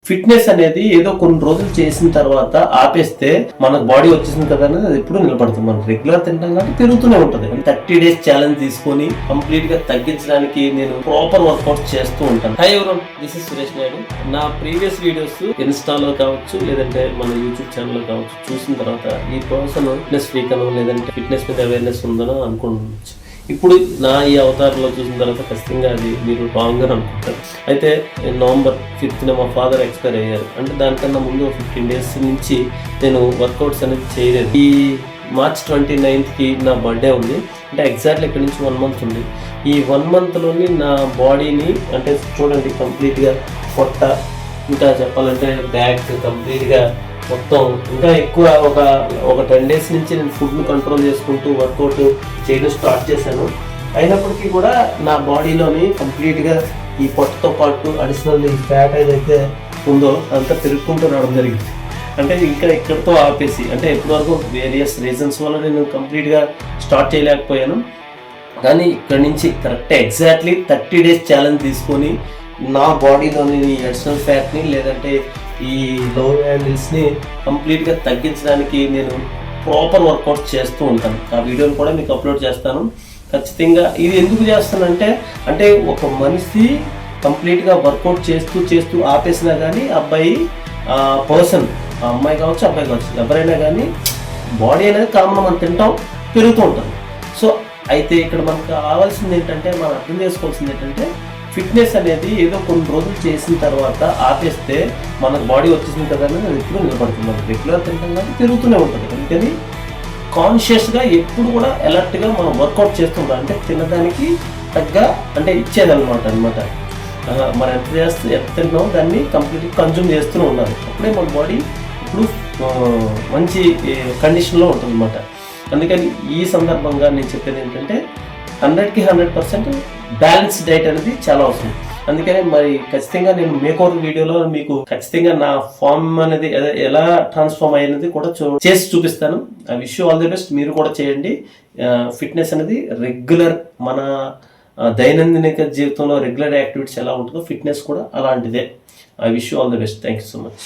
Fitness అనేది ఏదో కొన్ని రోజులు చేసిన తర్వాత ఆపేస్తే మనకు బాడీ వచ్చేసింది కదా అనేది అది ఎప్పుడు నిలబడుతుంది. మనం రెగ్యులర్ తింటాం కాబట్టి పెరుగుతూనే ఉంటది. 30 days ఛాలెంజ్ తీసుకొని కంప్లీట్ గా తగ్గించడానికి నేను ప్రాపర్ వర్కౌట్ చేస్తూ ఉంటాను. High everyone, this is Suresh Naidu. నా ప్రీవియస్ వీడియోస్ ఇన్స్టాలో కావచ్చు లేదంటే మన యూట్యూబ్ ఛానల్ కావచ్చు చూసిన తర్వాత ఈ పర్సన్ ఫిట్నెస్ ఫ్రీక్ అనో లేదంటే ఫిట్నెస్ మీద అవేర్నెస్ ఉందనో అనుకుంటున్నాను. ఇప్పుడు నా ఈ అవతారంలో చూసిన తర్వాత ఖచ్చితంగా అది మీరు రాంగ్ అని అనుకుంటారు. అయితే November 5th మా ఫాదర్ ఎక్స్పైర్ అయ్యారు. అంటే దానికన్నా ముందు 15 days నుంచి నేను వర్కౌట్స్ అనేది చేయలేదు. ఈ March 29th నా బర్త్డే ఉంది. అంటే ఎగ్జాక్ట్లీ ఇక్కడ నుంచి 1 month ఉంది. ఈ 1 monthలోని నా బాడీని అంటే చూడండి కంప్లీట్గా పొట్ట, ఇంకా చెప్పాలంటే బ్యాక్ కంప్లీట్గా మొత్తం ఇంకా ఎక్కువ ఒక 10 days నుంచి నేను ఫుడ్ని కంట్రోల్ చేసుకుంటూ వర్కౌట్ చేయడం స్టార్ట్ చేశాను. అయినప్పటికీ కూడా నా బాడీలోని కంప్లీట్గా ఈ పొట్టతో పాటు అడిషనల్ ఈ ఫ్యాట్ ఏదైతే ఉందో అంతా పెరుగుకుంటూ రావడం జరిగింది. అంటే ఇంకా ఇక్కడితో ఆపేసి అంటే ఇప్పటివరకు వేరియస్ రీజన్స్ వల్ల నేను కంప్లీట్గా స్టార్ట్ చేయలేకపోయాను. కానీ ఇక్కడ నుంచి కరెక్ట్ ఎగ్జాక్ట్లీ 30 days ఛాలెంజ్ తీసుకొని నా బాడీలోని అడిషనల్ ఫ్యాట్ని లేదంటే ఈ లో హ్యాండిల్స్ని కంప్లీట్గా తగ్గించడానికి నేను ప్రాపర్ వర్కౌట్ చేస్తూ ఉంటాను. ఆ వీడియోని కూడా మీకు అప్లోడ్ చేస్తాను ఖచ్చితంగా. ఇది ఎందుకు చేస్తానంటే అంటే ఒక మనిషి కంప్లీట్గా వర్కౌట్ చేస్తూ ఆపేసినా కానీ అబ్బాయి పర్సన్ అమ్మాయి కావచ్చు అబ్బాయి కావచ్చు ఎవరైనా కానీ బాడీ అనేది కామన్ మనం తింటాం పెరుగుతూ ఉంటుంది. సో అయితే ఇక్కడ మనకు కావాల్సింది ఏంటంటే మనం అర్థం చేసుకోవాల్సింది ఏంటంటే ఫిట్నెస్ అనేది ఏదో కొన్ని రోజులు చేసిన తర్వాత ఆపేస్తే మనకు బాడీ వచ్చేసింది కదా అనేది అది ఎప్పుడు నిలబడుతుంది. మనం రెగ్యులర్ తింటాం కాబట్టి పెరుగుతూనే ఉంటుంది. అందుకని కాన్షియస్గా ఎప్పుడు కూడా అలర్ట్గా మనం వర్కౌట్ చేస్తుంటాం. అంటే తినడానికి తగ్గ అంటే ఇచ్చేదన్నమాట మనం ఎంత తింటున్నామో దాన్ని కంప్లీట్గా కన్జ్యూమ్ చేస్తూనే ఉండాలి. అప్పుడే మన బాడీ ఇప్పుడు మంచి కండిషన్లో ఉంటుంది అన్నమాట. అందుకని ఈ సందర్భంగా నేను చెప్పేది ఏంటంటే 100కి 100% బ్యాలెన్స్ డైట్ అనేది చాలా అవసరం. అందుకనే మరి ఖచ్చితంగా నేను మేకోవర్ వీడియోలో మీకు ఖచ్చితంగా నా ఫామ్ అనేది ఎలా ట్రాన్స్ఫార్మ్ అయ్యేది కూడా చేసి చూపిస్తాను. I wish you all the best. మీరు కూడా చేయండి. ఫిట్నెస్ అనేది రెగ్యులర్ మన దైనందిన జీవితంలో రెగ్యులర్ యాక్టివిటీస్ ఎలా ఉంటుందో ఫిట్నెస్ కూడా అలాంటిదే. I wish you all the best. Thank you so much.